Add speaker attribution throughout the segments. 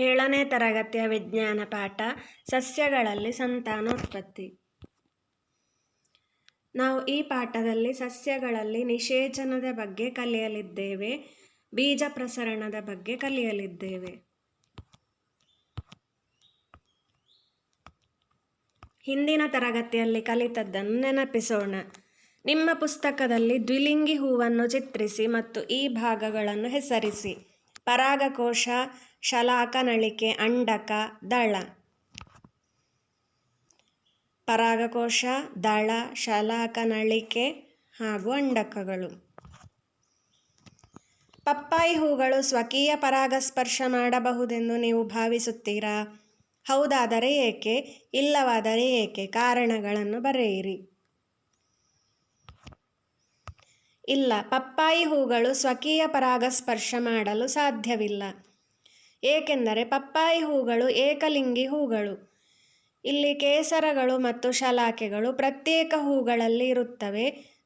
Speaker 1: 7ನೇ ತರಗತಿಯ ವಿಜ್ಞಾನ ಪಾಠ ಸಸ್ಯಗಳಲ್ಲಿ ಸಂತಾನೋತ್ಪತ್ತಿ. ನಾವು ಈ ಪಾಠದಲ್ಲಿ ಸಸ್ಯಗಳಲ್ಲಿ ನಿಷೇಚನದ ಬಗ್ಗೆ ಕಲಿಯಲಿದ್ದೇವೆ, ಬೀಜ ಪ್ರಸರಣದ ಬಗ್ಗೆ ಕಲಿಯಲಿದ್ದೇವೆ. ಹಿಂದಿನ ತರಗತಿಯಲ್ಲಿ ಕಲಿತದ್ದನ್ನು ನೆನಪಿಸೋಣ. ನಿಮ್ಮ ಪುಸ್ತಕದಲ್ಲಿ ದ್ವಿಲಿಂಗಿ ಹೂವನ್ನು ಚಿತ್ರಿಸಿ ಮತ್ತು ಈ ಭಾಗಗಳನ್ನು ಹೆಸರಿಸಿ. ಪರಾಗಕೋಶ, ಶಲಾಕನಳಿಕೆ, ಅಂಡಕ, ದಳ. ಪರಾಗಕೋಶ, ದಳ, ಶಲಾಕನಳಿಕೆ ಹಾಗೂ ಅಂಡಕಗಳು. ಪಪ್ಪಾಯಿ ಹೂಗಳು ಸ್ವಕೀಯ ಪರಾಗಸ್ಪರ್ಶ ಮಾಡಬಹುದೆಂದು ನೀವು ಭಾವಿಸುತ್ತೀರಾ? ಹೌದಾದರೆ ಏಕೆ? ಇಲ್ಲವಾದರೆ ಏಕೆ? ಕಾರಣಗಳನ್ನು ಬರೆಯಿರಿ. ಇಲ್ಲ, ಪಪ್ಪಾಯಿ ಹೂಗಳು ಸ್ವಕೀಯ ಪರಾಗಸ್ಪರ್ಶ ಮಾಡಲು ಸಾಧ್ಯವಿಲ್ಲ. ಏಕೆಂದರೆ ಪಪ್ಪಾಯಿ ಹೂಗಳು ಏಕಲಿಂಗಿ ಹೂಗಳು. ಇಲ್ಲಿ ಕೇಸರಗಳು ಮತ್ತು ಶಲಾಕೆಗಳು ಪ್ರತ್ಯೇಕ ಹೂಗಳಲ್ಲಿ ಇರುತ್ತವೆ.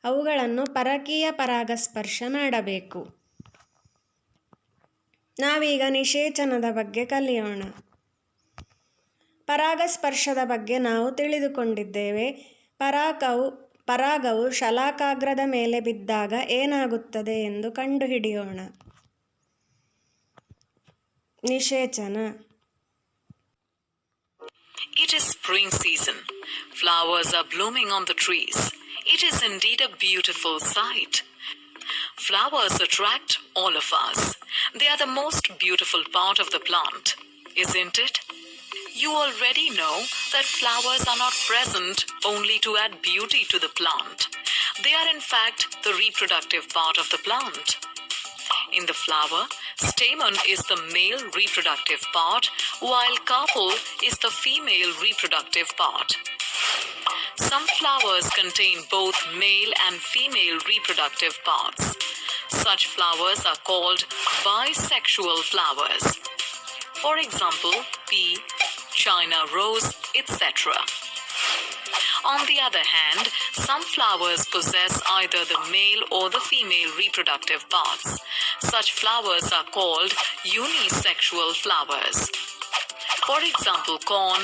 Speaker 1: ಅವುಗಳನ್ನು ಪರಕೀಯ ಪರಾಗಸ್ಪರ್ಶ ಮಾಡಬೇಕು. ನಾವೀಗ ನಿಷೇಚನದ ಬಗ್ಗೆ ಕಲಿಯೋಣ. ಪರಾಗಸ್ಪರ್ಶದ ಬಗ್ಗೆ ನಾವು ತಿಳಿದುಕೊಂಡಿದ್ದೇವೆ. ಪರಾಗವು ಶಲಾಕಾಗ್ರದ ಮೇಲೆ ಬಿದ್ದಾಗ ಏನಾಗುತ್ತದೆ ಎಂದು ಕಂಡುಹಿಡಿಯೋಣ. ನಿಷೇಚನ.
Speaker 2: It is spring season. Flowers are blooming on the trees. It is indeed a beautiful sight. Flowers attract all of us. They are the most beautiful part of the plant, isn't it? You already know that flowers are not present only to add beauty to the plant. They are in fact the reproductive part of the plant. In the flower, stamen is the male reproductive part, while carpel is the female reproductive part. Some flowers contain both male and female reproductive parts. Such flowers are called bisexual flowers. For example, pea, China rose, etc. On the other hand, some flowers possess either the male or the female reproductive parts. Such flowers are called unisexual flowers. For example, corn,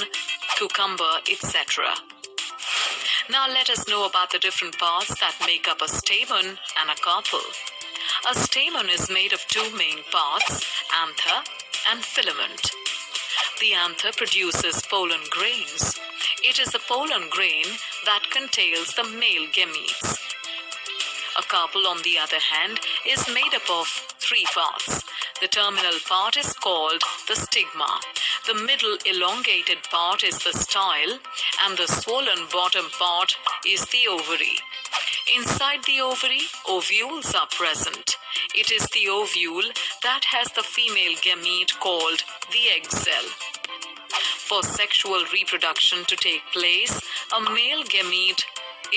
Speaker 2: cucumber, etc. Now let us know about the different parts that make up a stamen and a carpel. A stamen is made of two main parts, anther and filament. The anther produces pollen grains. It is the pollen grain that contains the male gametes. A carpel, on the other hand, is made up of three parts. The terminal part is called the stigma. The middle elongated part is the style, and the swollen bottom part is the ovary. Inside the ovary, ovules are present. It is the ovule that has the female gamete called the egg cell. For sexual reproduction to take place, a male gamete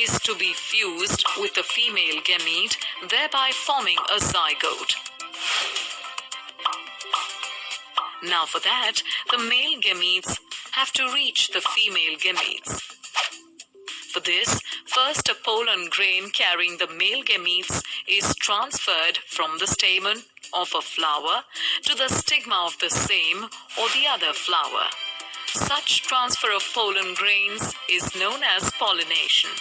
Speaker 2: is to be fused with the female gamete, thereby forming a zygote. Now for that, the male gametes have to reach the female gametes. For this, first a pollen grain carrying the male gametes is transferred from the stamen of a flower to the stigma of the same or the other flower. Such transfer of pollen grains is known as pollination.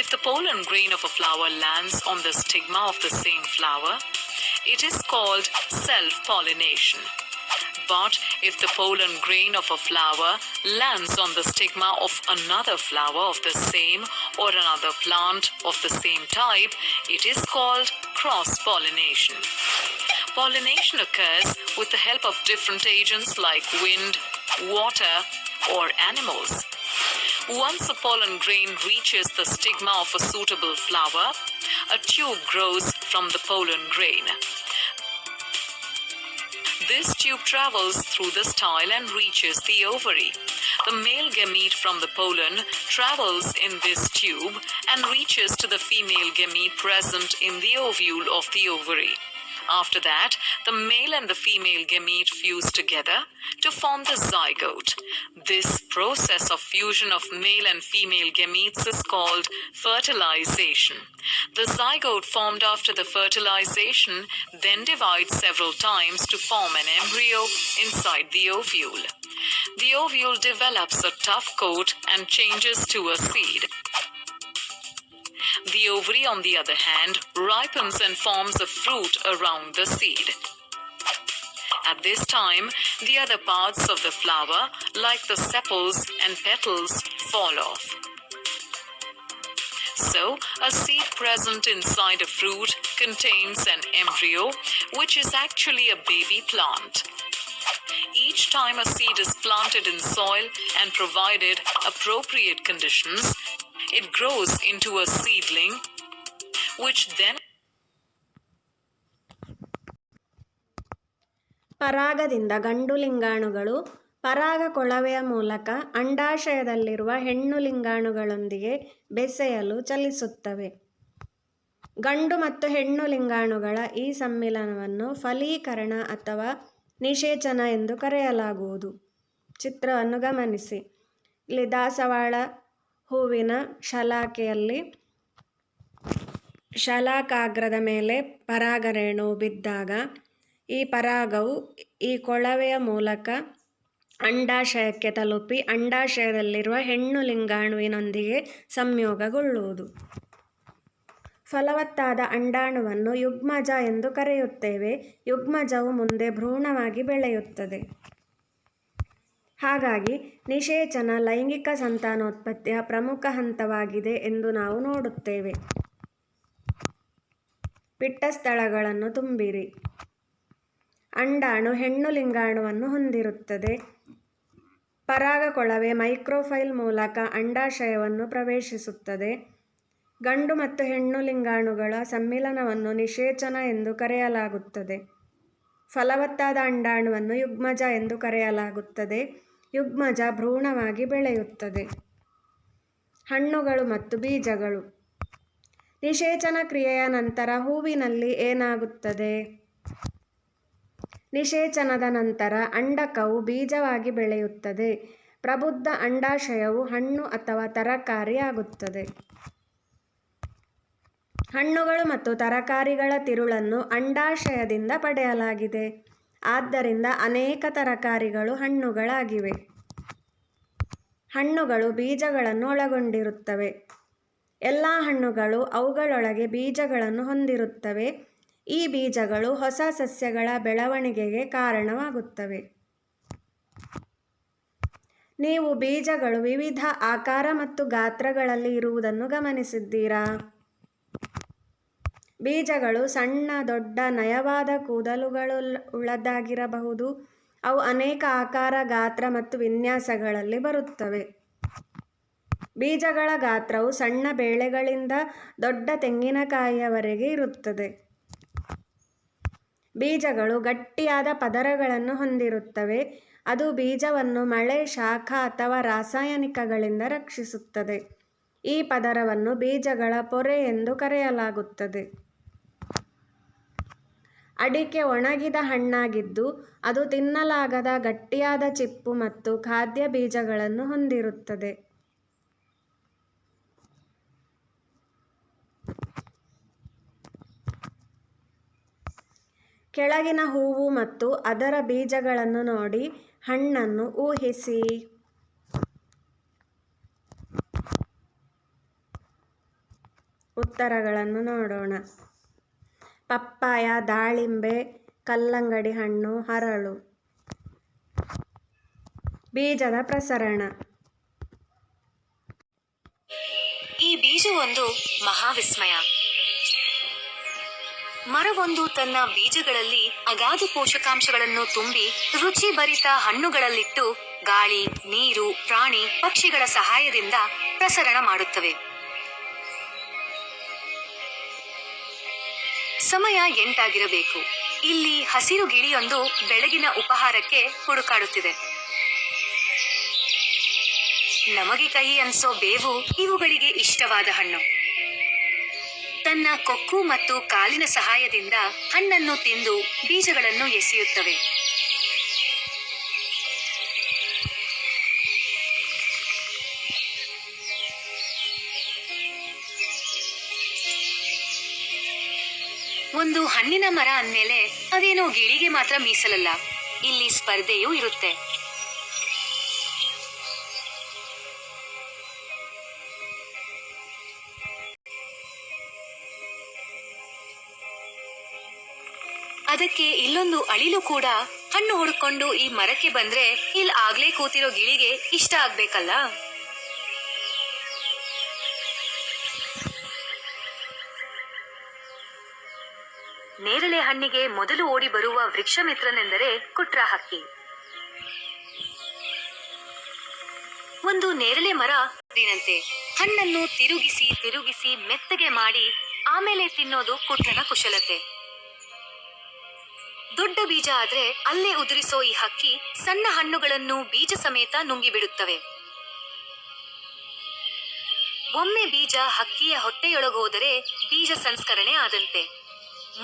Speaker 2: If the pollen grain of a flower lands on the stigma of the same flower, it is called self-pollination. But if the pollen grain of a flower lands on the stigma of another flower of the same or another plant of the same type, it is called cross-pollination. Pollination occurs with the help of different agents like wind, water, or animals. Once a pollen grain reaches the stigma of a suitable flower, a tube grows from the pollen grain. This tube travels through the style and reaches the ovary. The male gamete from the pollen travels in this tube and reaches to the female gamete present in the ovule of the ovary. After that, the male and the female gamete fuse together to form the zygote. This process of fusion of male and female gametes is called fertilization. The zygote formed after the fertilization then divides several times to form an embryo inside the ovule. The ovule develops a tough coat and changes to a seed. The ovary, on the other hand, ripens and forms a fruit around the seed. At this time, the other parts of the flower, like the sepals and petals, fall off. So, a seed present inside a fruit contains an embryo, which is actually a baby plant. Each time a seed is planted in soil and provided appropriate conditions, it grows into a seedling, which then
Speaker 1: ಪರಾಗದಿಂದ ಗಂಡು ಲಿಂಗಾಣುಗಳು ಪರಾಗ ಕೊಳವೆಯ ಮೂಲಕ ಅಂಡಾಶಯದಲ್ಲಿರುವ ಹೆಣ್ಣು ಲಿಂಗಾಣುಗಳೊಂದಿಗೆ ಬೆಸೆಯಲು ಚಲಿಸುತ್ತವೆ. ಗಂಡು ಮತ್ತು ಹೆಣ್ಣು ಲಿಂಗಾಣುಗಳ ಈ ಸಮ್ಮಿಲನವನ್ನು ಫಲೀಕರಣ ಅಥವಾ ನಿಷೇಚನ ಎಂದು ಕರೆಯಲಾಗುವುದು. ಚಿತ್ರವನ್ನು ಗಮನಿಸಿ. ಇಲ್ಲಿ ದಾಸವಾಳ ಹೂವಿನ ಶಲಾಕೆಯಲ್ಲಿ ಶಲಾಕಾಗ್ರದ ಮೇಲೆ ಪರಾಗರೇಣು ಬಿದ್ದಾಗ ಈ ಪರಾಗವು ಈ ಕೊಳವೆಯ ಮೂಲಕ ಅಂಡಾಶಯಕ್ಕೆ ತಲುಪಿ ಅಂಡಾಶಯದಲ್ಲಿರುವ ಹೆಣ್ಣು ಲಿಂಗಾಣುವಿನೊಂದಿಗೆ ಸಂಯೋಗಗೊಳ್ಳುವುದು. ಫಲವತ್ತಾದ ಅಂಡಾಣುವನ್ನು ಯುಗ್ಮಜ ಎಂದು ಕರೆಯುತ್ತೇವೆ. ಯುಗ್ಮಜವು ಮುಂದೆ ಭ್ರೂಣವಾಗಿ ಬೆಳೆಯುತ್ತದೆ. ಹಾಗಾಗಿ ನಿಷೇಚನ ಲೈಂಗಿಕ ಸಂತಾನೋತ್ಪತ್ತಿಯ ಪ್ರಮುಖ ಹಂತವಾಗಿದೆ ಎಂದು ನಾವು ನೋಡುತ್ತೇವೆ. ಪಿಟ್ಟಸ್ಥಳಗಳನ್ನು ತುಂಬಿರಿ. ಅಂಡಾಣು ಹೆಣ್ಣು ಲಿಂಗಾಣುವನ್ನು ಹೊಂದಿರುತ್ತದೆ. ಪರಾಗಕೊಳವೆ ಮೈಕ್ರೋಫೈಲ್ ಮೂಲಕ ಅಂಡಾಶಯವನ್ನು ಪ್ರವೇಶಿಸುತ್ತದೆ. ಗಂಡು ಮತ್ತು ಹೆಣ್ಣು ಲಿಂಗಾಣುಗಳ ಸಮ್ಮಿಲನವನ್ನು ನಿಷೇಚನ ಎಂದು ಕರೆಯಲಾಗುತ್ತದೆ. ಫಲವತ್ತಾದ ಅಂಡಾಣುವನ್ನು ಯುಗ್ಮಜ ಎಂದು ಕರೆಯಲಾಗುತ್ತದೆ. ಯುಗ್ಮಜ ಭ್ರೂಣವಾಗಿ ಬೆಳೆಯುತ್ತದೆ. ಹಣ್ಣುಗಳು ಮತ್ತು ಬೀಜಗಳು. ನಿಷೇಚನ ಕ್ರಿಯೆಯ ನಂತರ ಹೂವಿನಲ್ಲಿ ಏನಾಗುತ್ತದೆ? ನಿಷೇಚನದ ನಂತರ ಅಂಡಕವು ಬೀಜವಾಗಿ ಬೆಳೆಯುತ್ತದೆ. ಪ್ರಬುದ್ಧ ಅಂಡಾಶಯವು ಹಣ್ಣು ಅಥವಾ ತರಕಾರಿ ಆಗುತ್ತದೆ. ಹಣ್ಣುಗಳು ಮತ್ತು ತರಕಾರಿಗಳ ತಿರುಳನ್ನು ಅಂಡಾಶಯದಿಂದ ಪಡೆಯಲಾಗಿದೆ. ಆದ್ದರಿಂದ ಅನೇಕ ತರಕಾರಿಗಳು ಹಣ್ಣುಗಳಾಗಿವೆ. ಹಣ್ಣುಗಳು ಬೀಜಗಳನ್ನು ಒಳಗೊಂಡಿರುತ್ತವೆ. ಎಲ್ಲ ಹಣ್ಣುಗಳು ಅವುಗಳೊಳಗೆ ಬೀಜಗಳನ್ನು ಹೊಂದಿರುತ್ತವೆ. ಈ ಬೀಜಗಳು ಹೊಸ ಸಸ್ಯಗಳ ಬೆಳವಣಿಗೆಗೆ ಕಾರಣವಾಗುತ್ತವೆ. ನೀವು ಬೀಜಗಳು ವಿವಿಧ ಆಕಾರ ಮತ್ತು ಗಾತ್ರಗಳಲ್ಲಿ ಇರುವುದನ್ನು ಗಮನಿಸಿದ್ದೀರಾ? ಬೀಜಗಳು ಸಣ್ಣ, ದೊಡ್ಡ, ನಯವಾದ ಕೂದಲುಳ್ಳದ್ದಾಗಿರಬಹುದು. ಅವು ಅನೇಕ ಆಕಾರ, ಗಾತ್ರ ಮತ್ತು ವಿನ್ಯಾಸಗಳಲ್ಲಿ ಬರುತ್ತವೆ. ಬೀಜಗಳ ಗಾತ್ರವು ಸಣ್ಣ ಬೇಳೆಗಳಿಂದ ದೊಡ್ಡ ತೆಂಗಿನಕಾಯಿಯವರೆಗೆ ಇರುತ್ತದೆ. ಬೀಜಗಳು ಗಟ್ಟಿಯಾದ ಪದರಗಳನ್ನು ಹೊಂದಿರುತ್ತವೆ. ಅದು ಬೀಜವನ್ನು ಮಳೆ, ಶಾಖ ಅಥವಾ ರಾಸಾಯನಿಕಗಳಿಂದ ರಕ್ಷಿಸುತ್ತದೆ. ಈ ಪದರವನ್ನು ಬೀಜಗಳ ಪೊರೆ ಎಂದು ಕರೆಯಲಾಗುತ್ತದೆ. ಅಡಿಕೆ ಒಣಗಿದ ಹಣ್ಣಾಗಿದ್ದು ಅದು ತಿನ್ನಲಾಗದ ಗಟ್ಟಿಯಾದ ಚಿಪ್ಪು ಮತ್ತು ಖಾದ್ಯ ಬೀಜಗಳನ್ನು ಹೊಂದಿರುತ್ತದೆ. ಕೆಳಗಿನ ಹೂವು ಮತ್ತು ಅದರ ಬೀಜಗಳನ್ನು ನೋಡಿ ಹಣ್ಣನ್ನು ಊಹಿಸಿ. ಉತ್ತರಗಳನ್ನು ನೋಡೋಣ. ಪಪ್ಪಾಯ, ದಾಳಿಂಬೆ, ಕಲ್ಲಂಗಡಿ ಹಣ್ಣು, ಹರಳು. ಬೀಜದ ಪ್ರಸರಣ.
Speaker 3: ಈ ಬೀಜವೊಂದು ಮಹಾವಿಸ್ಮಯ. ಮರವೊಂದು ತನ್ನ ಬೀಜಗಳಲ್ಲಿ ಅಗಾಧ ಪೋಷಕಾಂಶಗಳನ್ನು ತುಂಬಿ ರುಚಿಭರಿತ ಹಣ್ಣುಗಳಲ್ಲಿಟ್ಟು ಗಾಳಿ, ನೀರು, ಪ್ರಾಣಿ, ಪಕ್ಷಿಗಳ ಸಹಾಯದಿಂದ ಪ್ರಸರಣ ಮಾಡುತ್ತವೆ. ಸಮಯ 8 ಇಲ್ಲಿ ಹಸಿರು ಗಿಳಿಯೊಂದು ಬೆಳಗಿನ ಉಪಹಾರಕ್ಕೆ ಹುಡುಕಾಡುತ್ತಿದೆ. ನಮಗೆ ಕಹಿ ಅನ್ಸೋ ಬೇವು ಇವುಗಳಿಗೆ ಇಷ್ಟವಾದ ಹಣ್ಣು. ತನ್ನ ಕೊಕ್ಕು ಮತ್ತು ಕಾಲಿನ ಸಹಾಯದಿಂದ ಹಣ್ಣನ್ನು ತಿಂದು ಬೀಜಗಳನ್ನು ಎಸೆಯುತ್ತವೆ. ಒಂದು ಹಣ್ಣಿನ ಮರ ಅಂದ್ಮೇಲೆ ಅದೇನೋ ಗಿಳಿಗೆ ಮಾತ್ರ ಮೀಸಲಲ್ಲ, ಇಲ್ಲಿ ಸ್ಪರ್ಧೆಯೂ ಇರುತ್ತೆ. ಅದಕ್ಕೆ ಇಲ್ಲೊಂದು ಅಳಿಲು ಕೂಡ ಹಣ್ಣು ಹುಡ್ಕೊಂಡು ಈ ಮರಕ್ಕೆ ಬಂದ್ರೆ ಇಲ್ಲಿ ಆಗ್ಲೇ ಕೂತಿರೋ ಗಿಳಿಗೆ ಇಷ್ಟ ಆಗ್ಬೇಕಲ್ಲ. ನೇರಳೆ ಹಣ್ಣಿಗೆ ಮೊದಲು ಓಡಿ ಬರುವ ವೃಕ್ಷ ಮಿತ್ರನೆಂದರೆ ಕುಟ್ರ ಹಕ್ಕಿ. ಒಂದು ನೇರಳೆ ಮರ ದಿನಂತೆ ಹಣ್ಣನ್ನು ತಿರುಗಿಸಿ ತಿರುಗಿಸಿ ಮೆತ್ತಗೆ ಮಾಡಿ ಆಮೇಲೆ ತಿನ್ನೋದು ಕುಟ್ರನ ಕುಶಲತೆ. ದೊಡ್ಡ ಬೀಜ ಆದ್ರೆ ಅಲ್ಲೇ ಉದುರಿಸೋ ಈ ಹಕ್ಕಿ ಸಣ್ಣ ಹಣ್ಣುಗಳನ್ನು ಬೀಜ ಸಮೇತ ನುಂಗಿಬಿಡುತ್ತವೆ. ಒಮ್ಮೆ ಬೀಜ ಹಕ್ಕಿಯ ಹೊಟ್ಟೆಯೊಳಗೋದರೆ ಬೀಜ ಸಂಸ್ಕರಣೆ ಆದಂತೆ.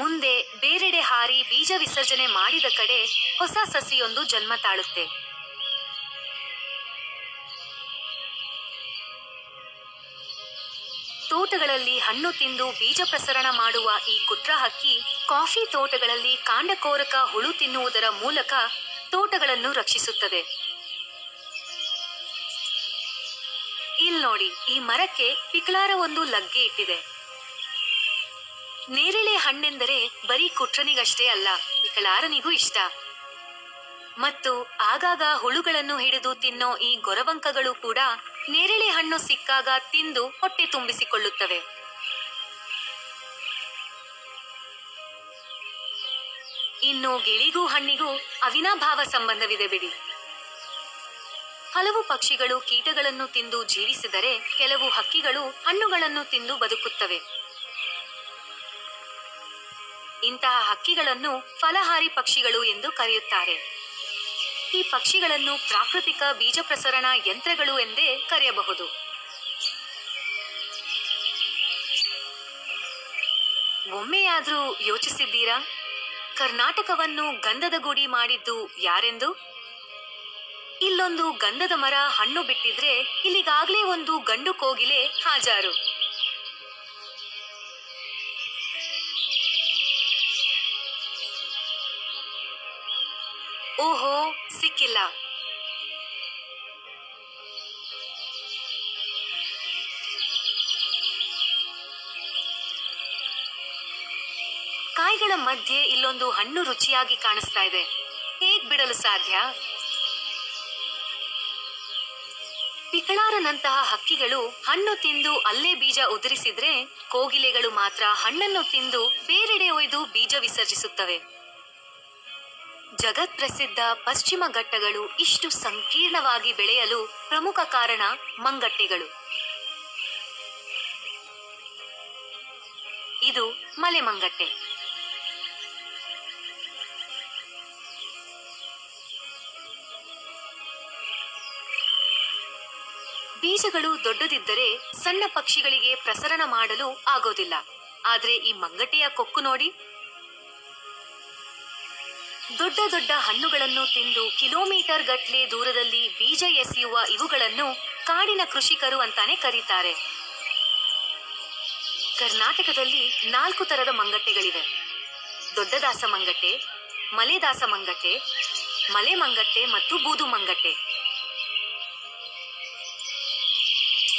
Speaker 3: ಮುಂದೆ ಬೇರೆಡೆ ಹಾರಿ ಬೀಜ ವಿಸರ್ಜನೆ ಮಾಡಿದ ಕಡೆ ಹೊಸ ಸಸಿಯೊಂದು ಜನ್ಮ ತಾಳುತ್ತೆ. ತೋಟಗಳಲ್ಲಿ ಹಣ್ಣು ತಿಂದು ಬೀಜ ಪ್ರಸರಣ ಮಾಡುವ ಈ ಕುಟ್ರ ಹಕ್ಕಿ ಕಾಫಿ ತೋಟಗಳಲ್ಲಿ ಕಾಂಡಕೋರಕ ಹುಳು ತಿನ್ನುವುದರ ಮೂಲಕ ತೋಟಗಳನ್ನು ರಕ್ಷಿಸುತ್ತದೆ. ಇಲ್ ನೋಡಿ, ಈ ಮರಕ್ಕೆ ಪಿಕಳಾರ ಒಂದು ಲಗ್ಗೆ ಇಟ್ಟಿದೆ. ನೇರಳೆ ಹಣ್ಣೆಂದರೆ ಬರೀ ಕುಟ್ರನಿಗಷ್ಟೇ ಅಲ್ಲ, ಪಿಕಳಾರನಿಗೂ ಇಷ್ಟ. ಮತ್ತು ಆಗಾಗ ಹುಳುಗಳನ್ನು ಹಿಡಿದು ತಿನ್ನೋ ಈ ಗೊರವಂಕಗಳು ಕೂಡ ನೇರಳೆ ಹಣ್ಣು ಸಿಕ್ಕಾಗ ತಿಂದು ಹೊಟ್ಟೆ ತುಂಬಿಸಿಕೊಳ್ಳುತ್ತವೆ. ಇನ್ನು ಗಿಳಿಗೂ ಹಣ್ಣಿಗೂ ಅವಿನಾಭಾವ ಸಂಬಂಧವಿದೆ ಬಿಡಿ. ಹಲವು ಪಕ್ಷಿಗಳು ಕೀಟಗಳನ್ನು ತಿಂದು ಜೀವಿಸಿದರೆ ಕೆಲವು ಹಕ್ಕಿಗಳು ಹಣ್ಣುಗಳನ್ನು ತಿಂದು ಬದುಕುತ್ತವೆ. ಇಂತಹ ಹಕ್ಕಿಗಳನ್ನು ಫಲಹಾರಿ ಪಕ್ಷಿಗಳು ಎಂದು ಕರೆಯುತ್ತಾರೆ. ಈ ಪಕ್ಷಿಗಳನ್ನು ಪ್ರಾಕೃತಿಕ ಬೀಜ ಪ್ರಸರಣ ಯಂತ್ರಗಳು ಎಂದೇ ಕರೆಯಬಹುದು. ಒಮ್ಮೆಯಾದ್ರೂ ಯೋಚಿಸಿದ್ದೀರಾ, ಕರ್ನಾಟಕವನ್ನು ಗಂಧದ ಗುಡಿ ಮಾಡಿದ್ದು ಯಾರೆಂದು? ಇಲ್ಲೊಂದು ಗಂಧದ ಮರ ಹಣ್ಣು ಬಿಟ್ಟಿದ್ರೆ ಇಲ್ಲಿಗಾಗ್ಲೇ ಒಂದು ಗಂಡು ಕೋಗಿಲೆ ಹಾಜಾರು. ಓಹೋ, ಸಿಕ್ಕಿಲ್ಲ. ಕಾಯಿಗಳ ಮಧ್ಯೆ ಇಲ್ಲೊಂದು ಹಣ್ಣು ರುಚಿಯಾಗಿ ಕಾಣಿಸ್ತಾ ಇದೆ. ಹೇಗ್ ಬಿಡಲು ಸಾಧ್ಯ? ಪಿಕಳಾರನಂತಹ ಹಕ್ಕಿಗಳು ಹಣ್ಣು ತಿಂದು ಅಲ್ಲೇ ಬೀಜ ಉದುರಿಸಿದ್ರೆ, ಕೋಗಿಲೆಗಳು ಮಾತ್ರ ಹಣ್ಣನ್ನು ತಿಂದು ಬೇರೆಡೆ ಒಯ್ದು ಬೀಜ ವಿಸರ್ಜಿಸುತ್ತವೆ. ಜಗತ್ಪ್ರಸಿದ್ಧ ಪಶ್ಚಿಮ ಘಟ್ಟಗಳು ಇಷ್ಟು ಸಂಕೀರ್ಣವಾಗಿ ಬೆಳೆಯಲು ಪ್ರಮುಖ ಕಾರಣ ಮಂಗಟ್ಟೆಗಳು. ಇದು ಮಲೆ ಮಂಗಟ್ಟೆ. ಬೀಜಗಳು ದೊಡ್ಡದಿದ್ದರೆ ಸಣ್ಣ ಪಕ್ಷಿಗಳಿಗೆ ಪ್ರಸರಣ ಮಾಡಲು ಆಗೋದಿಲ್ಲ. ಆದ್ರೆ ಈ ಮಂಗಟ್ಟೆಯ ಕೊಕ್ಕು ನೋಡಿ, ದೊಡ್ಡ ದೊಡ್ಡ ಹಣ್ಣುಗಳನ್ನು ತಿಂದು ಕಿಲೋಮೀಟರ್ ಗಟ್ಲೆ ದೂರದಲ್ಲಿ ಬೀಜ ಎಸೆಯುವ ಇವುಗಳನ್ನು ಕಾಡಿನ ಕೃಷಿಕರು ಅಂತಾನೆ ಕರೀತಾರೆ. ಕರ್ನಾಟಕದಲ್ಲಿ 4 ತರದ ಮಂಗಟ್ಟೆಗಳಿವೆ. ದೊಡ್ಡದಾಸ ಮಂಗಟ್ಟೆ, ಮಲೆದಾಸ ಮಂಗಟ್ಟೆ, ಮಲೆ ಮಂಗಟ್ಟೆ ಮತ್ತು ಬೂದು ಮಂಗಟ್ಟೆ.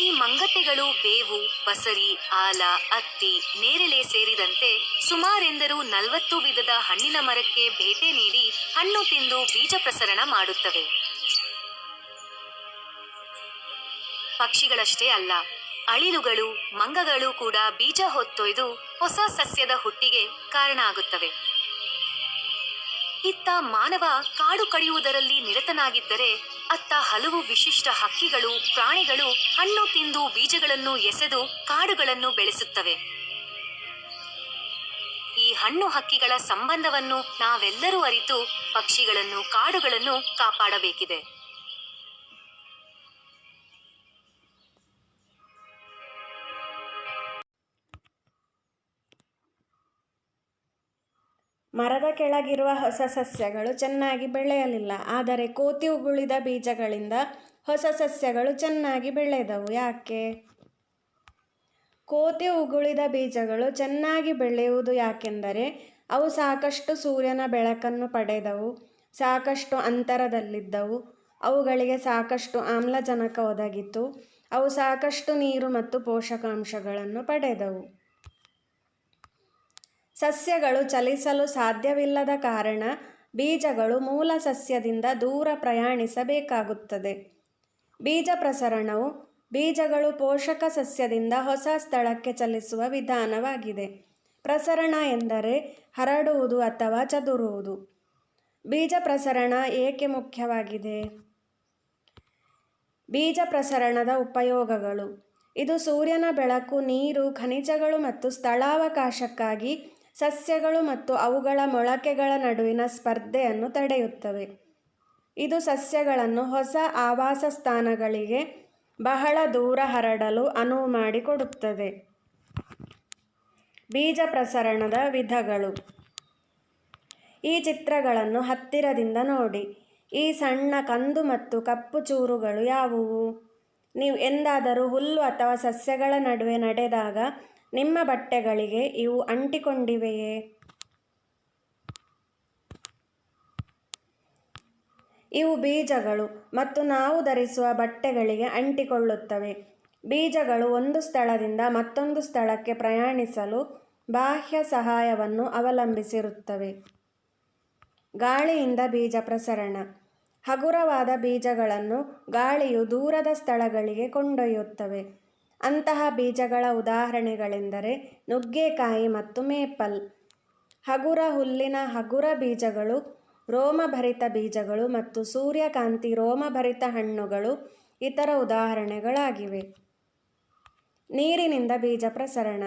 Speaker 3: ಈ ಮಂಗಟ್ಟೆಗಳು ಬೇವು, ಬಸರಿ, ಆಲ, ಅತ್ತಿ, ನೇರಳೆ ಸೇರಿದಂತೆ ಸುಮಾರೆಂದರೂ 40 ವಿಧದ ಹಣ್ಣಿನ ಮರಕ್ಕೆ ಭೇಟೆ ನೀಡಿ ಹಣ್ಣು ತಿಂದು ಬೀಜ ಪ್ರಸರಣ ಮಾಡುತ್ತವೆ. ಪಕ್ಷಿಗಳಷ್ಟೇ ಅಲ್ಲ, ಅಳಿಲುಗಳು, ಮಂಗಗಳು ಕೂಡ ಬೀಜ ಹೊತ್ತೊಯ್ದು ಹೊಸ ಸಸ್ಯದ ಹುಟ್ಟಿಗೆ ಕಾರಣ ಆಗುತ್ತವೆ. ಇತ್ತ ಮಾನವ ಕಾಡು ಕಡಿಯುವುದರಲ್ಲಿ ನಿರತನಾಗಿದ್ದರೆ, ಅತ್ತ ಹಲವು ವಿಶಿಷ್ಟ ಹಕ್ಕಿಗಳು, ಪ್ರಾಣಿಗಳು ಹಣ್ಣು ತಿಂದು ಬೀಜಗಳನ್ನು ಎಸೆದು ಕಾಡುಗಳನ್ನು ಬೆಳೆಸುತ್ತವೆ. ಈ ಹಣ್ಣು ಹಕ್ಕಿಗಳ ಸಂಬಂಧವನ್ನು ನಾವೆಲ್ಲರೂ ಅರಿತು ಪಕ್ಷಿಗಳನ್ನು, ಕಾಡುಗಳನ್ನು ಕಾಪಾಡಬೇಕಿದೆ.
Speaker 1: ಮರದ ಕೆಳಗಿರುವ ಹೊಸ ಸಸ್ಯಗಳು ಚೆನ್ನಾಗಿ ಬೆಳೆಯಲಿಲ್ಲ. ಆದರೆ ಕೋತಿ ಉಗುಳಿದ ಬೀಜಗಳಿಂದ ಹೊಸ ಸಸ್ಯಗಳು ಚೆನ್ನಾಗಿ ಬೆಳೆದವು. ಯಾಕೆ? ಕೋತಿ ಉಗುಳಿದ ಬೀಜಗಳು ಚೆನ್ನಾಗಿ ಬೆಳೆಯುವುದು ಯಾಕೆಂದರೆ ಅವು ಸಾಕಷ್ಟು ಸೂರ್ಯನ ಬೆಳಕನ್ನು ಪಡೆದವು, ಸಾಕಷ್ಟು ಅಂತರದಲ್ಲಿದ್ದವು, ಅವುಗಳಿಗೆ ಸಾಕಷ್ಟು ಆಮ್ಲಜನಕ ಒದಗಿತು, ಅವು ಸಾಕಷ್ಟು ನೀರು ಮತ್ತು ಪೋಷಕಾಂಶಗಳನ್ನು ಪಡೆದವು. ಸಸ್ಯಗಳು ಚಲಿಸಲು ಸಾಧ್ಯವಿಲ್ಲದ ಕಾರಣ ಬೀಜಗಳು ಮೂಲ ಸಸ್ಯದಿಂದ ದೂರ ಪ್ರಯಾಣಿಸಬೇಕಾಗುತ್ತದೆ. ಬೀಜ ಪ್ರಸರಣವು ಬೀಜಗಳು ಪೋಷಕ ಸಸ್ಯದಿಂದ ಹೊಸ ಸ್ಥಳಕ್ಕೆ ಚಲಿಸುವ ವಿಧಾನವಾಗಿದೆ. ಪ್ರಸರಣ ಎಂದರೆ ಹರಡುವುದು ಅಥವಾ ಚದುರುವುದು. ಬೀಜ ಪ್ರಸರಣ ಏಕೆ ಮುಖ್ಯವಾಗಿದೆ? ಬೀಜ ಪ್ರಸರಣದ ಉಪಯೋಗಗಳು: ಇದು ಸೂರ್ಯನ ಬೆಳಕು, ನೀರು, ಖನಿಜಗಳು ಮತ್ತು ಸ್ಥಳಾವಕಾಶಕ್ಕಾಗಿ ಸಸ್ಯಗಳು ಮತ್ತು ಅವುಗಳ ಮೊಳಕೆಗಳ ನಡುವಿನ ಸ್ಪರ್ಧೆಯನ್ನು ತಡೆಯುತ್ತವೆ. ಇದು ಸಸ್ಯಗಳನ್ನು ಹೊಸ ಆವಾಸ ಸ್ಥಾನಗಳಿಗೆ ಬಹಳ ದೂರ ಹರಡಲು ಅನುವು ಮಾಡಿಕೊಡುತ್ತದೆ. ಬೀಜ ಪ್ರಸರಣದ ವಿಧಗಳು: ಈ ಚಿತ್ರಗಳನ್ನು ಹತ್ತಿರದಿಂದ ನೋಡಿ. ಈ ಸಣ್ಣ ಕಂದು ಮತ್ತು ಕಪ್ಪು ಚೂರುಗಳು ಯಾವುವು? ನೀವು ಎಂದಾದರೂ ಹುಲ್ಲು ಅಥವಾ ಸಸ್ಯಗಳ ನಡುವೆ ನಡೆದಾಗ ನಿಮ್ಮ ಬಟ್ಟೆಗಳಿಗೆ ಇವು ಅಂಟಿಕೊಂಡಿವೆಯೇ? ಇವು ಬೀಜಗಳು ಮತ್ತು ನಾವು ಧರಿಸುವ ಬಟ್ಟೆಗಳಿಗೆ ಅಂಟಿಕೊಳ್ಳುತ್ತವೆ. ಬೀಜಗಳು ಒಂದು ಸ್ಥಳದಿಂದ ಮತ್ತೊಂದು ಸ್ಥಳಕ್ಕೆ ಪ್ರಯಾಣಿಸಲು ಬಾಹ್ಯ ಸಹಾಯವನ್ನು ಅವಲಂಬಿಸಿರುತ್ತವೆ. ಗಾಳಿಯಿಂದ ಬೀಜ ಪ್ರಸರಣ: ಹಗುರವಾದ ಬೀಜಗಳನ್ನು ಗಾಳಿಯು ದೂರದ ಸ್ಥಳಗಳಿಗೆ ಕೊಂಡೊಯ್ಯುತ್ತವೆ. ಅಂತಹ ಬೀಜಗಳ ಉದಾಹರಣೆಗಳೆಂದರೆ ನುಗ್ಗೆಕಾಯಿ ಮತ್ತು ಮೇಪಲ್. ಹಗುರ ಹುಲ್ಲಿನ ಹಗುರ ಬೀಜಗಳು, ರೋಮಭರಿತ ಬೀಜಗಳು ಮತ್ತು ಸೂರ್ಯಕಾಂತಿ ರೋಮಭರಿತ ಹಣ್ಣುಗಳು ಇತರ ಉದಾಹರಣೆಗಳಾಗಿವೆ. ನೀರಿನಿಂದ ಬೀಜ ಪ್ರಸರಣ: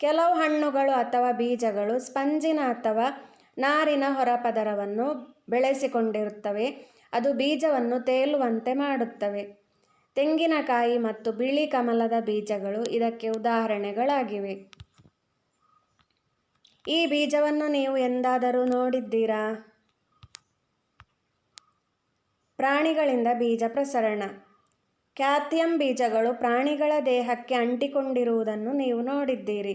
Speaker 1: ಕೆಲವು ಹಣ್ಣುಗಳು ಅಥವಾ ಬೀಜಗಳು ಸ್ಪಂಜಿನ ಅಥವಾ ನಾರಿನ ಹೊರಪದರವನ್ನು ಬೆಳೆಸಿಕೊಂಡಿರುತ್ತವೆ. ಅದು ಬೀಜವನ್ನು ತೇಲುವಂತೆ ಮಾಡುತ್ತವೆ. ತೆಂಗಿನಕಾಯಿ ಮತ್ತು ಬಿಳಿ ಕಮಲದ ಬೀಜಗಳು ಇದಕ್ಕೆ ಉದಾಹರಣೆಗಳಾಗಿವೆ. ಈ ಬೀಜವನ್ನು ನೀವು ಎಂದಾದರೂ ನೋಡಿದ್ದೀರಾ? ಪ್ರಾಣಿಗಳಿಂದ ಬೀಜ ಪ್ರಸರಣ: ಕ್ಯಾಥಿಯಂ ಬೀಜಗಳು ಪ್ರಾಣಿಗಳ ದೇಹಕ್ಕೆ ಅಂಟಿಕೊಂಡಿರುವುದನ್ನು ನೀವು ನೋಡಿದ್ದೀರಿ.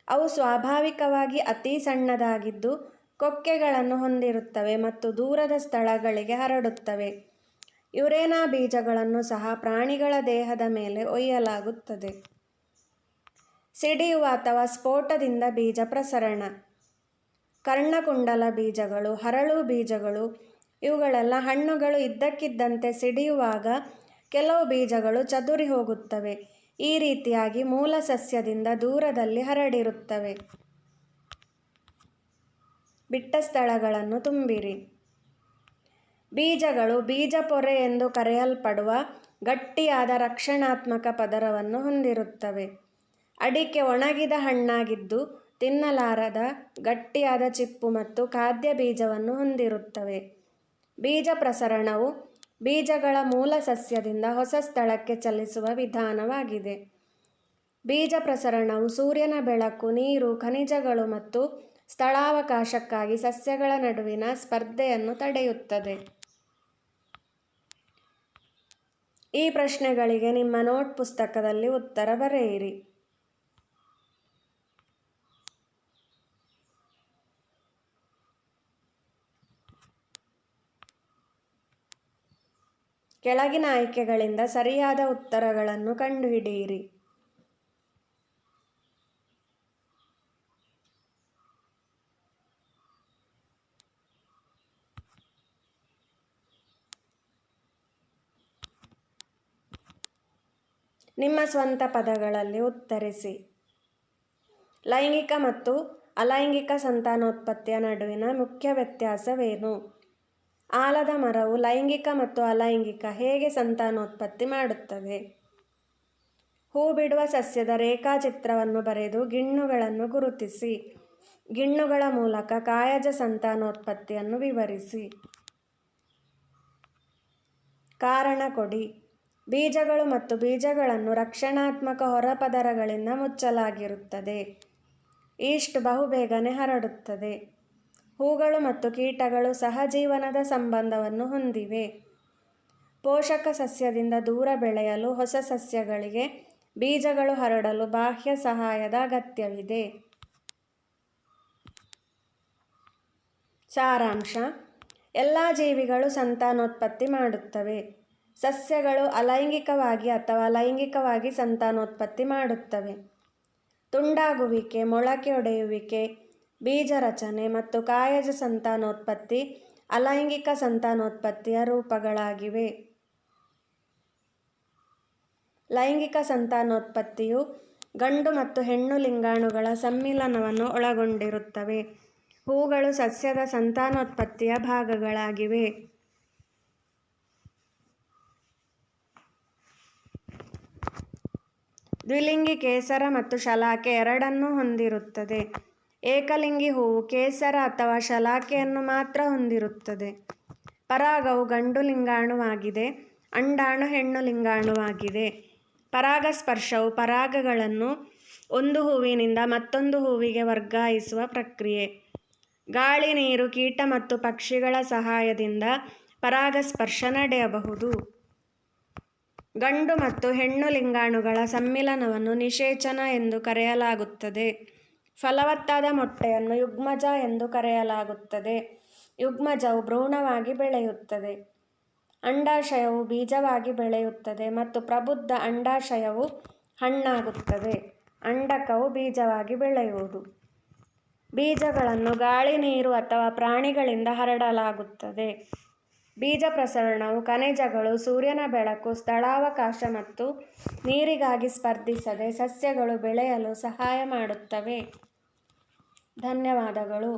Speaker 1: ಅವು ಸ್ವಾಭಾವಿಕವಾಗಿ ಅತಿ ಸಣ್ಣದಾಗಿದ್ದು ಕೊಕ್ಕೆಗಳನ್ನು ಹೊಂದಿರುತ್ತವೆ ಮತ್ತು ದೂರದ ಸ್ಥಳಗಳಿಗೆ ಹರಡುತ್ತವೆ. ಯುರೇನಾ ಬೀಜಗಳನ್ನು ಸಹ ಪ್ರಾಣಿಗಳ ದೇಹದ ಮೇಲೆ ಒಯ್ಯಲಾಗುತ್ತದೆ. ಸಿಡಿಯುವ ಅಥವಾ ಸ್ಫೋಟದಿಂದ ಬೀಜ ಪ್ರಸರಣ: ಕರ್ಣಕುಂಡಲ ಬೀಜಗಳು, ಹರಳು ಬೀಜಗಳು ಇವುಗಳೆಲ್ಲ ಹಣ್ಣುಗಳು ಇದ್ದಕ್ಕಿದ್ದಂತೆ ಸಿಡಿಯುವಾಗ ಕೆಲವು ಬೀಜಗಳು ಚದುರಿ ಹೋಗುತ್ತವೆ. ಈ ರೀತಿಯಾಗಿ ಮೂಲ ಸಸ್ಯದಿಂದ ದೂರದಲ್ಲಿ ಹರಡಿರುತ್ತವೆ. ಬಿಟ್ಟ ಸ್ಥಳಗಳನ್ನು ತುಂಬಿರಿ: ಬೀಜಗಳು ಬೀಜಪೊರೆ ಎಂದು ಕರೆಯಲ್ಪಡುವ ಗಟ್ಟಿಯಾದ ರಕ್ಷಣಾತ್ಮಕ ಪದರವನ್ನು ಹೊಂದಿರುತ್ತವೆ. ಅಡಿಕೆ ಒಣಗಿದ ಹಣ್ಣಾಗಿದ್ದು ತಿನ್ನಲಾರದ ಗಟ್ಟಿಯಾದ ಚಿಪ್ಪು ಮತ್ತು ಖಾದ್ಯ ಬೀಜವನ್ನು ಹೊಂದಿರುತ್ತವೆ. ಬೀಜ ಪ್ರಸರಣವು ಬೀಜಗಳ ಮೂಲ ಸಸ್ಯದಿಂದ ಹೊಸ ಸ್ಥಳಕ್ಕೆ ಚಲಿಸುವ ವಿಧಾನವಾಗಿದೆ. ಬೀಜ ಪ್ರಸರಣವು ಸೂರ್ಯನ ಬೆಳಕು, ನೀರು, ಖನಿಜಗಳು ಮತ್ತು ಸ್ಥಳಾವಕಾಶಕ್ಕಾಗಿ ಸಸ್ಯಗಳ ನಡುವಿನ ಸ್ಪರ್ಧೆಯನ್ನು ತಡೆಯುತ್ತದೆ. ಈ ಪ್ರಶ್ನೆಗಳಿಗೆ ನಿಮ್ಮ ನೋಟ್ ಪುಸ್ತಕದಲ್ಲಿ ಉತ್ತರ ಬರೆಯಿರಿ. ಕೆಳಗಿನ ಆಯ್ಕೆಗಳಿಂದ ಸರಿಯಾದ ಉತ್ತರಗಳನ್ನು ಕಂಡುಹಿಡಿಯಿರಿ. ನಿಮ್ಮ ಸ್ವಂತ ಪದಗಳಲ್ಲಿ ಉತ್ತರಿಸಿ. ಲೈಂಗಿಕ ಮತ್ತು ಅಲೈಂಗಿಕ ಸಂತಾನೋತ್ಪತ್ತಿಯ ನಡುವಿನ ಮುಖ್ಯ ವ್ಯತ್ಯಾಸವೇನು? ಆಲದ ಮರವು ಲೈಂಗಿಕ ಮತ್ತು ಅಲೈಂಗಿಕ ಹೇಗೆ ಸಂತಾನೋತ್ಪತ್ತಿ ಮಾಡುತ್ತದೆ? ಹೂ ಬಿಡುವ ಸಸ್ಯದ ರೇಖಾಚಿತ್ರವನ್ನು ಬರೆದು ಗಿಣ್ಣುಗಳನ್ನು ಗುರುತಿಸಿ. ಗಿಣ್ಣುಗಳ ಮೂಲಕ ಕಾಯಜ ಸಂತಾನೋತ್ಪತ್ತಿಯನ್ನು ವಿವರಿಸಿ. ಕಾರಣ ಕೊಡಿ. ಬೀಜಗಳು ಮತ್ತು ಬೀಜಗಳನ್ನು ರಕ್ಷಣಾತ್ಮಕ ಹೊರಪದರಗಳಿಂದ ಮುಚ್ಚಲಾಗಿರುತ್ತದೆ. ಈಸ್ಟ್ ಬಹುಬೇಗನೆ ಹರಡುತ್ತದೆ. ಹೂಗಳು ಮತ್ತು ಕೀಟಗಳು ಸಹಜೀವನದ ಸಂಬಂಧವನ್ನು ಹೊಂದಿವೆ. ಪೋಷಕ ಸಸ್ಯದಿಂದ ದೂರ ಬೆಳೆಯಲು ಹೊಸ ಸಸ್ಯಗಳಿಗೆ ಬೀಜಗಳು ಹರಡಲು ಬಾಹ್ಯ ಸಹಾಯದ ಅಗತ್ಯವಿದೆ. ಸಾರಾಂಶ: ಎಲ್ಲ ಜೀವಿಗಳು ಸಂತಾನೋತ್ಪತ್ತಿ ಮಾಡುತ್ತವೆ. ಸಸ್ಯಗಳು ಅಲೈಂಗಿಕವಾಗಿ ಅಥವಾ ಲೈಂಗಿಕವಾಗಿ ಸಂತಾನೋತ್ಪತ್ತಿ ಮಾಡುತ್ತವೆ. ತುಂಡಾಗುವಿಕೆ, ಮೊಳಕೆಯೊಡೆಯುವಿಕೆ, ಬೀಜರಚನೆ ಮತ್ತು ಕಾಯಜ ಸಂತಾನೋತ್ಪತ್ತಿ ಅಲೈಂಗಿಕ ಸಂತಾನೋತ್ಪತ್ತಿಯ ರೂಪಗಳಾಗಿವೆ. ಲೈಂಗಿಕ ಸಂತಾನೋತ್ಪತ್ತಿಯು ಗಂಡು ಮತ್ತು ಹೆಣ್ಣು ಲಿಂಗಾಣುಗಳ ಸಮ್ಮಿಲನವನ್ನು ಒಳಗೊಂಡಿರುತ್ತವೆ. ಹೂಗಳು ಸಸ್ಯದ ಸಂತಾನೋತ್ಪತ್ತಿಯ ಭಾಗಗಳಾಗಿವೆ. ದ್ವಿಲಿಂಗಿ ಕೇಸರ ಮತ್ತು ಶಲಾಕೆ ಎರಡನ್ನೂ ಹೊಂದಿರುತ್ತದೆ. ಏಕಲಿಂಗಿ ಹೂವು ಕೇಸರ ಅಥವಾ ಶಲಾಕೆಯನ್ನು ಮಾತ್ರ ಹೊಂದಿರುತ್ತದೆ. ಪರಾಗವು ಗಂಡು ಲಿಂಗಾಣುವಾಗಿದೆ, ಅಂಡಾಣು ಹೆಣ್ಣು ಲಿಂಗಾಣುವಾಗಿದೆ. ಪರಾಗಸ್ಪರ್ಶವು ಪರಾಗಗಳನ್ನು ಒಂದು ಹೂವಿನಿಂದ ಮತ್ತೊಂದು ಹೂವಿಗೆ ವರ್ಗಾಯಿಸುವ ಪ್ರಕ್ರಿಯೆ. ಗಾಳಿ, ನೀರು, ಕೀಟ ಮತ್ತು ಪಕ್ಷಿಗಳ ಸಹಾಯದಿಂದ ಪರಾಗಸ್ಪರ್ಶ ನಡೆಯಬಹುದು. ಗಂಡು ಮತ್ತು ಹೆಣ್ಣು ಲಿಂಗಾಣುಗಳ ಸಮ್ಮಿಲನವನ್ನು ನಿಷೇಚನ ಎಂದು ಕರೆಯಲಾಗುತ್ತದೆ. ಫಲವತ್ತಾದ ಮೊಟ್ಟೆಯನ್ನು ಯುಗ್ಮಜ ಎಂದು ಕರೆಯಲಾಗುತ್ತದೆ. ಯುಗ್ಮಜವು ಭ್ರೂಣವಾಗಿ ಬೆಳೆಯುತ್ತದೆ. ಅಂಡಾಶಯವು ಬೀಜವಾಗಿ ಬೆಳೆಯುತ್ತದೆ ಮತ್ತು ಪ್ರಬುದ್ಧ ಅಂಡಾಶಯವು ಹಣ್ಣಾಗುತ್ತದೆ. ಅಂಡಕವು ಬೀಜವಾಗಿ ಬೆಳೆಯುವುದು. ಬೀಜಗಳನ್ನು ಗಾಳಿ, ನೀರು ಅಥವಾ ಪ್ರಾಣಿಗಳಿಂದ ಹರಡಲಾಗುತ್ತದೆ. ಬೀಜ ಪ್ರಸರಣವು ಖನಿಜಗಳು, ಸೂರ್ಯನ ಬೆಳಕು, ಸ್ಥಳಾವಕಾಶ ಮತ್ತು ನೀರಿಗಾಗಿ ಸ್ಪರ್ಧಿಸದೆ ಸಸ್ಯಗಳು ಬೆಳೆಯಲು ಸಹಾಯ ಮಾಡುತ್ತವೆ. ಧನ್ಯವಾದಗಳು.